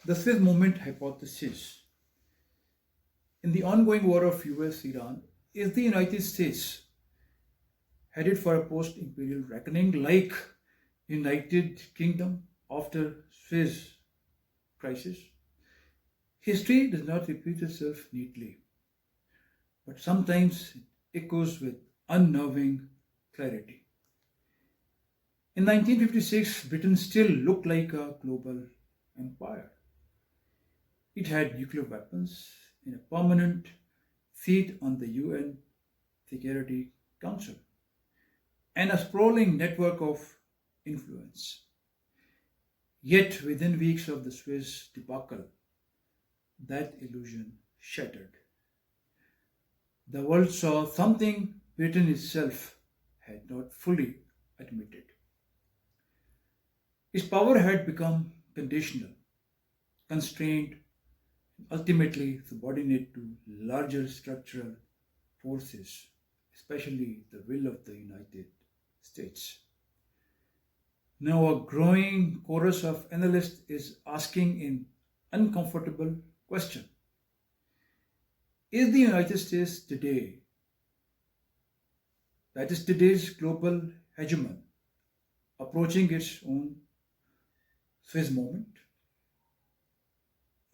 The Suez Movement hypothesis in the ongoing war of US Iran is the United States headed for a post imperial reckoning like United Kingdom after Suez crisis. History does not repeat itself neatly, but sometimes it echoes with unnerving clarity. In 1956, Britain still looked like a global empire. It had nuclear weapons in a permanent seat on the UN Security Council and a sprawling network of influence. Yet, within weeks of the Suez debacle, that illusion shattered. The world saw something Britain itself had not fully admitted. Its power had become conditional, constrained, ultimately subordinate to larger structural forces, especially the will of the United States. Now, a growing chorus of analysts is asking an uncomfortable question. Is the United States today, that is today's global hegemon, approaching its own Swiss moment?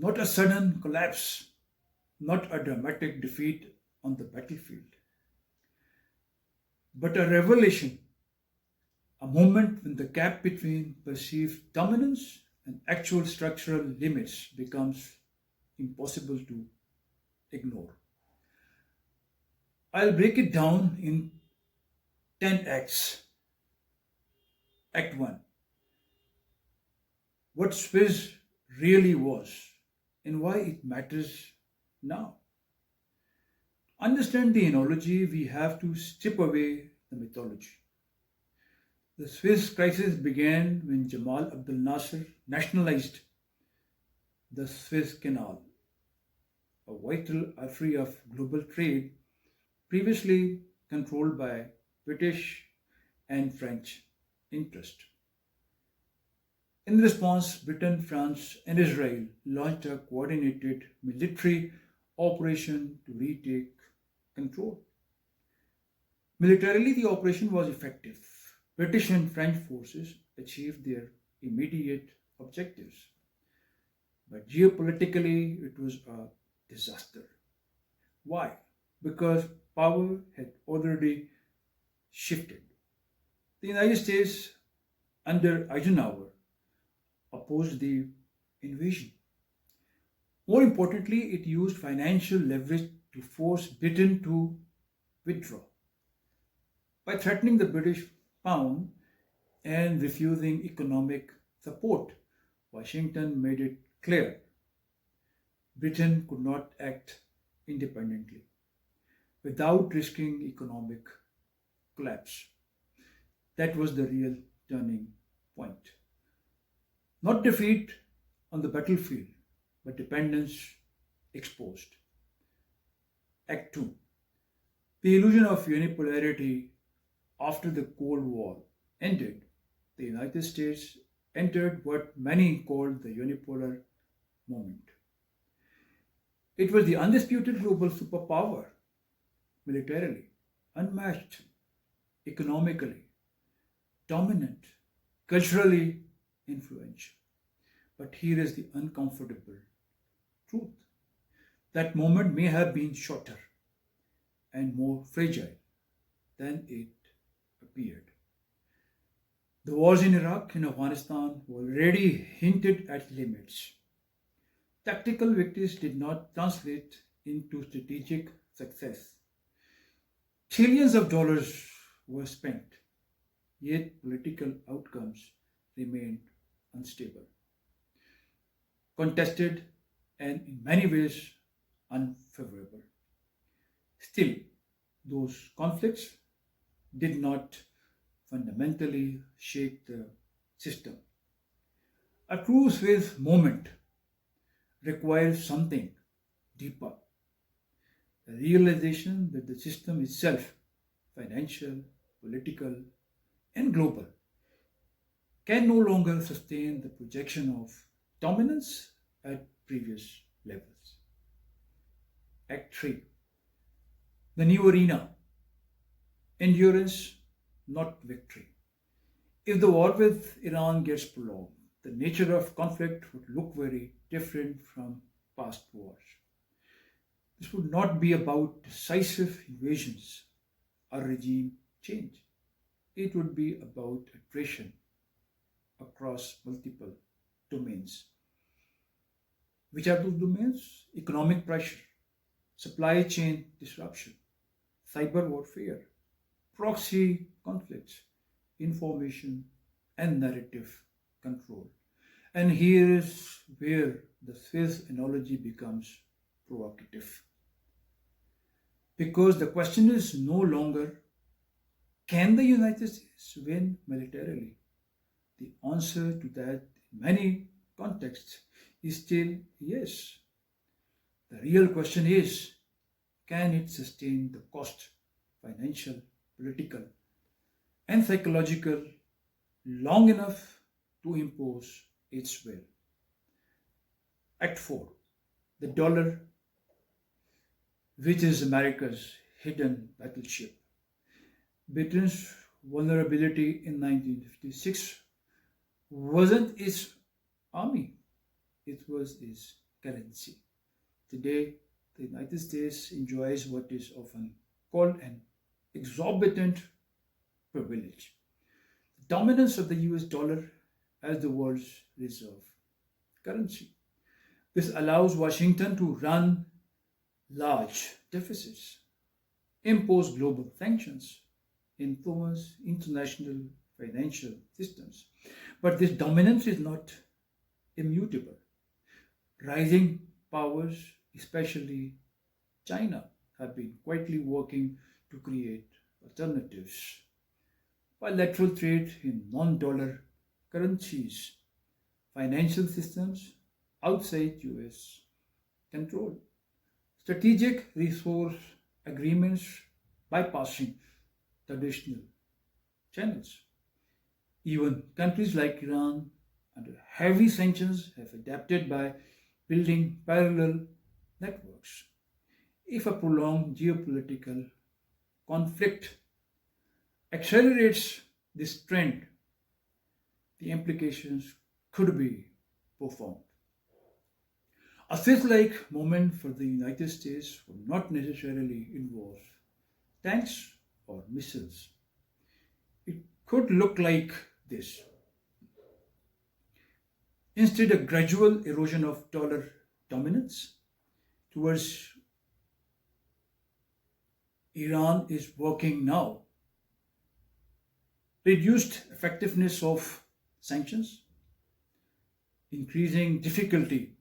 Not a sudden collapse, not a dramatic defeat on the battlefield, but a revelation, a moment when the gap between perceived dominance and actual structural limits becomes impossible to ignore. I'll break it down in 10 acts. Act 1. What Swiss really was and why it matters now. Understand the analogy, we have to strip away the mythology. The Suez crisis began when Jamal Abdel Nasser nationalized the Suez Canal, a vital artery of global trade previously controlled by British and French interest. In response, Britain, France, and Israel launched a coordinated military operation to retake control. Militarily, the operation was effective. British and French forces achieved their immediate objectives. But geopolitically, it was a disaster. Why? Because power had already shifted. The United States, under Eisenhower, opposed the invasion. More importantly, it used financial leverage to force Britain to withdraw. By threatening the British pound and refusing economic support, Washington made it clear Britain could not act independently without risking economic collapse. That was the real turning point. Not defeat on the battlefield, but dependence exposed. Act 2. The illusion of unipolarity after the Cold War ended. The United States entered what many called the unipolar moment. It was the undisputed global superpower, militarily, unmatched, economically, dominant, culturally influential. But here is the uncomfortable truth. That moment may have been shorter and more fragile than it appeared. The wars in Iraq and Afghanistan already hinted at limits. Tactical victories did not translate into strategic success. Trillions of dollars were spent, yet political outcomes remained unstable, contested, and in many ways unfavorable. Still, those conflicts did not fundamentally shake the system. A true Swiss moment requires something deeper, a realization that the system itself, financial, political, and global, can no longer sustain the projection of dominance at previous levels. Act 3. The new arena. Endurance, not victory. If the war with Iran gets prolonged, the nature of conflict would look very different from past wars. This would not be about decisive invasions or regime change. It would be about attrition across multiple domains. Which are those domains? Economic pressure, supply chain disruption, cyber warfare, proxy conflicts, information and narrative control. And here is where the Suez analogy becomes provocative. Because the question is no longer, can the United States win militarily? The answer to that in many contexts is still yes. The real question is, can it sustain the cost, financial, political, and psychological, long enough to impose its will? Act 4. The dollar, which is America's hidden battleship. Britain's vulnerability in 1956 wasn't its army, it was its currency. Today, the United States enjoys what is often called an exorbitant privilege: the dominance of the US dollar as the world's reserve currency. This allows Washington to run large deficits, impose global sanctions, influence international financial systems. But this dominance is not immutable. Rising powers, especially China, have been quietly working to create alternatives. Bilateral trade in non dollar currencies, financial systems outside US control, strategic resource agreements bypassing traditional channels. Even countries like Iran, under heavy sanctions, have adapted by building parallel networks. If a prolonged geopolitical conflict accelerates this trend, the implications could be profound. A Swiss-like moment for the United States would not necessarily involve tanks or missiles. It could look like this. Instead, a gradual erosion of dollar dominance towards Iran is working now. Reduced effectiveness of sanctions, increasing difficulty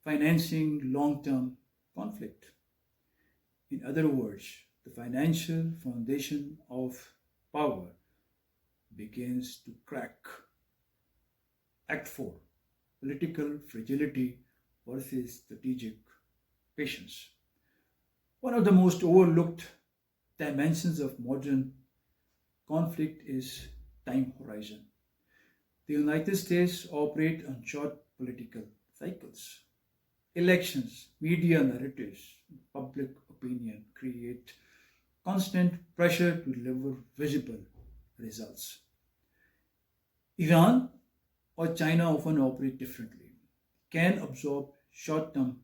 financing long-term conflict. In other words, the financial foundation of power begins to crack. Act 4. Political fragility versus strategic patience. One of the most overlooked dimensions of modern conflict is time horizon. The United States operate on short political cycles. Elections, media narratives, public opinion create constant pressure to deliver visible results. Iran or China often operate differently, can absorb short term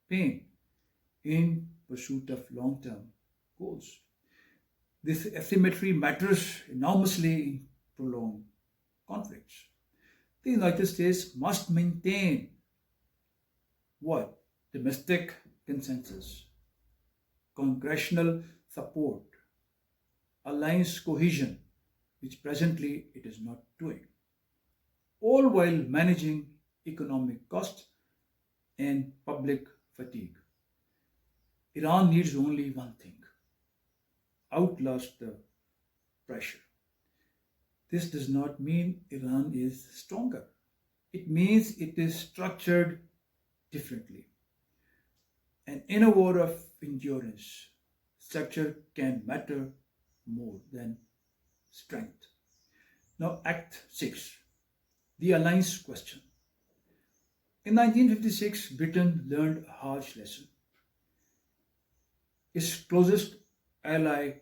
pain in pursuit of long term goals. This asymmetry matters enormously in prolonged conflicts. The United States must maintain what? Domestic consensus, congressional support, alliance cohesion, which presently it is not doing, all while managing economic cost and public fatigue. Iran needs only one thing: outlast the pressure. This does not mean Iran is stronger. It means it is structured differently. And in a war of endurance, structure can matter more than strength. Now, Act 6, the alliance question. In 1956, Britain learned a harsh lesson. Its closest ally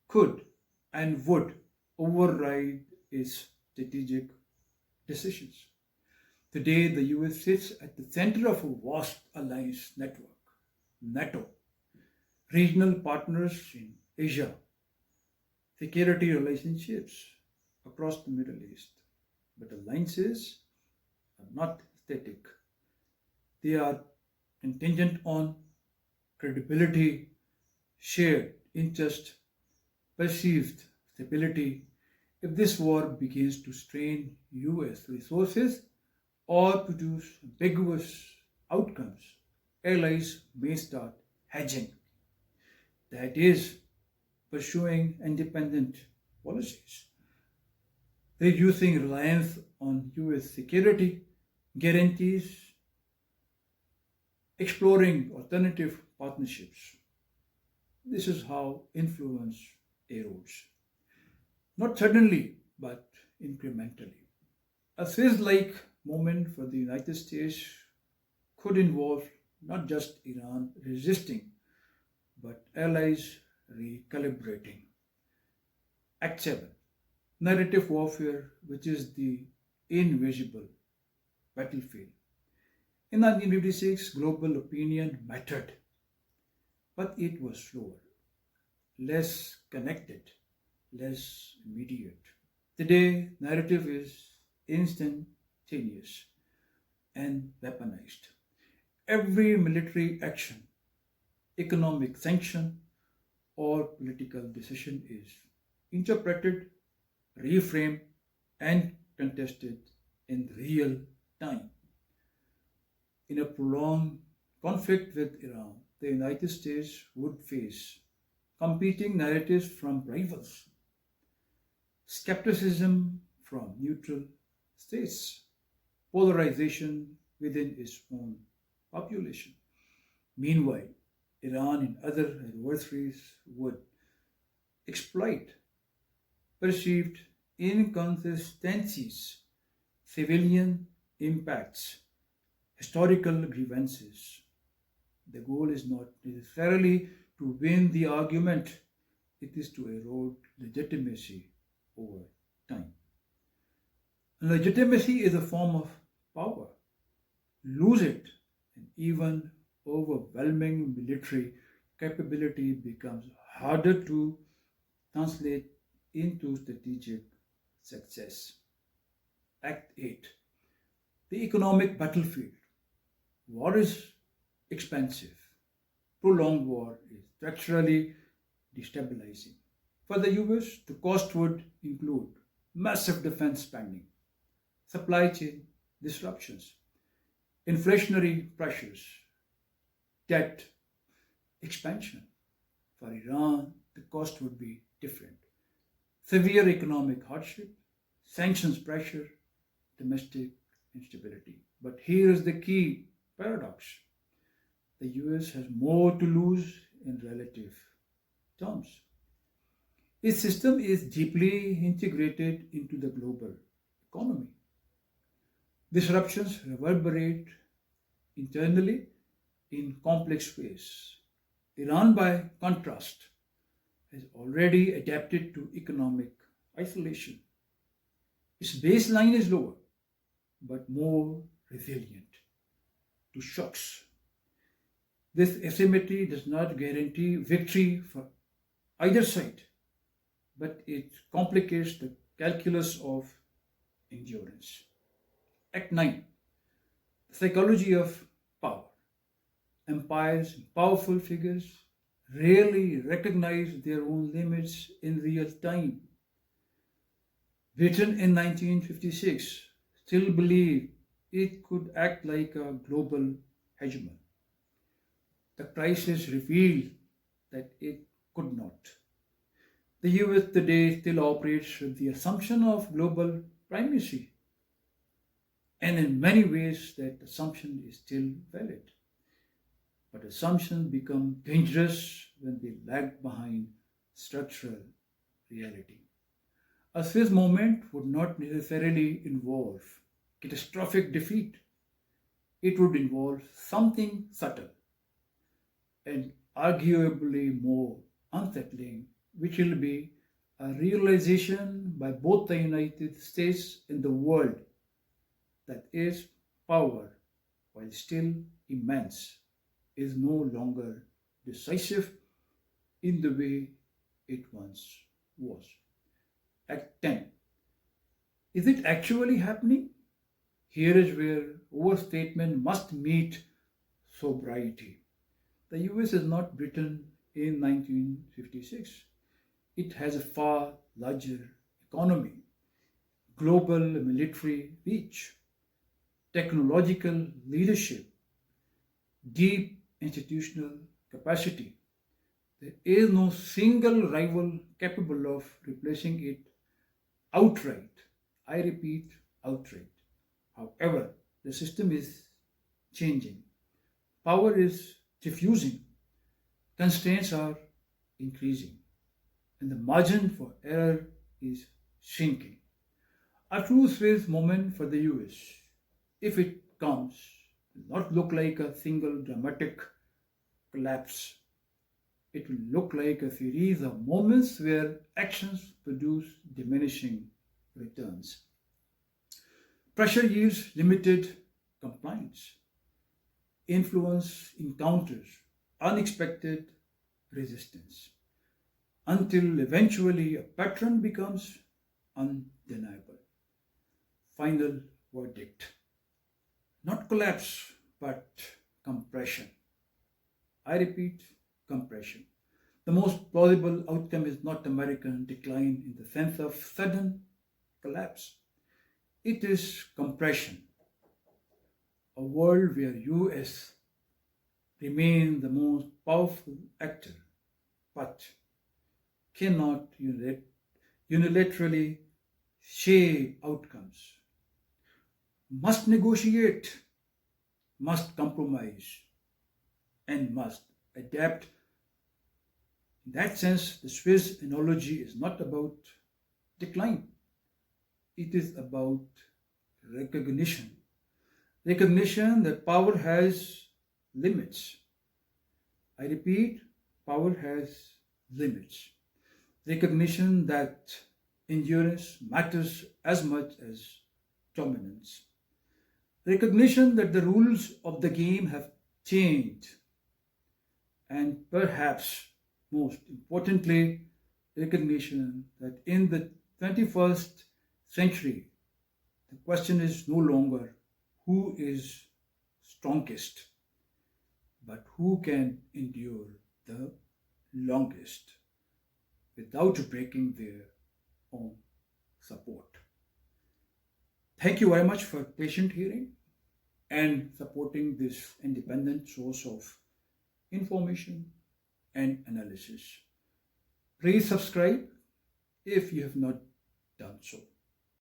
could and would override its strategic decisions. Today, the US sits at the center of a vast alliance network, NATO, regional partners in Asia, security relationships across the Middle East. But alliances are not static, they are contingent on credibility, shared interest, perceived stability. If this war begins to strain US resources or produce ambiguous outcomes, allies may start hedging. That is, pursuing independent policies, reducing reliance on US security guarantees, exploring alternative partnerships. This is how influence erodes. Not suddenly, but incrementally. A Suez like moment for the United States could involve not just Iran resisting, but allies recalibrating. Act 7, narrative warfare, which is the invisible battlefield. In 1956, global opinion mattered, but it was slower, less connected, less immediate. Today, narrative is instantaneous and weaponized. Every military action, economic sanction, or political decision is interpreted, reframed, and contested in real time. In a prolonged conflict with Iran, the United States would face competing narratives from rivals, skepticism from neutral states, polarization within its own population. Meanwhile, Iran and other adversaries would exploit perceived inconsistencies, civilian impacts, historical grievances. The goal is not necessarily to win the argument, it is to erode legitimacy over time. And legitimacy is a form of power. Lose it, and even overwhelming military capability becomes harder to translate into strategic success. Act 8, the economic battlefield. War is expensive. Prolonged war is structurally destabilizing. For the US, the cost would include massive defense spending, supply chain disruptions, inflationary pressures, debt expansion. For Iran, the cost would be different. Severe economic hardship, sanctions pressure, domestic instability. But here is the key paradox: the US has more to lose in relative terms. Its system is deeply integrated into the global economy. Disruptions reverberate internally in complex ways. Iran, by contrast, has already adapted to economic isolation. Its baseline is lower, but more resilient to shocks. This asymmetry does not guarantee victory for either side, but it complicates the calculus of endurance. Act 9, the psychology of power. Empires and powerful figures rarely recognize their own limits in real time. Britain in 1956 still believed it could act like a global hegemon. The crisis revealed that it could not. The US today still operates with the assumption of global primacy, and in many ways that assumption is still valid. But assumptions become dangerous when they lag behind structural reality. A Swiss moment would not necessarily involve catastrophic defeat. it would involve something subtle and arguably more unsettling, which will be a realization by both the United States and the world that is power, while still immense, is no longer decisive in the way it once was. Act 10. Is it actually happening? Here is where overstatement must meet sobriety. The US is not Britain in 1956. It has a far larger economy, global military reach, technological leadership, deep institutional capacity. There is no single rival capable of replacing it outright. I repeat, outright. However, the system is changing. Power is diffusing. Constraints are increasing. And the margin for error is shrinking. A true Suez moment for the US, if it comes, will not look like a single dramatic collapse. It will look like a series of moments where actions produce diminishing returns. Pressure yields limited compliance. Influence encounters unexpected resistance until eventually a pattern becomes undeniable. Final verdict. Not collapse, but compression. I repeat, compression. The most plausible outcome is not American decline in the sense of sudden collapse. It is compression. A world where US remain the most powerful actor, but cannot unilaterally shape outcomes, must negotiate, must compromise, and must adapt. In that sense, the Swiss analogy is not about decline, it is about recognition. Recognition that power has limits. I repeat, power has limits. Recognition that endurance matters as much as dominance. Recognition that the rules of the game have changed. And perhaps most importantly, recognition that in the 21st century, the question is no longer who is strongest, but who can endure the longest without breaking their own support. Thank you very much for patient hearing and supporting this independent source of information and analysis. Please subscribe if you have not done so.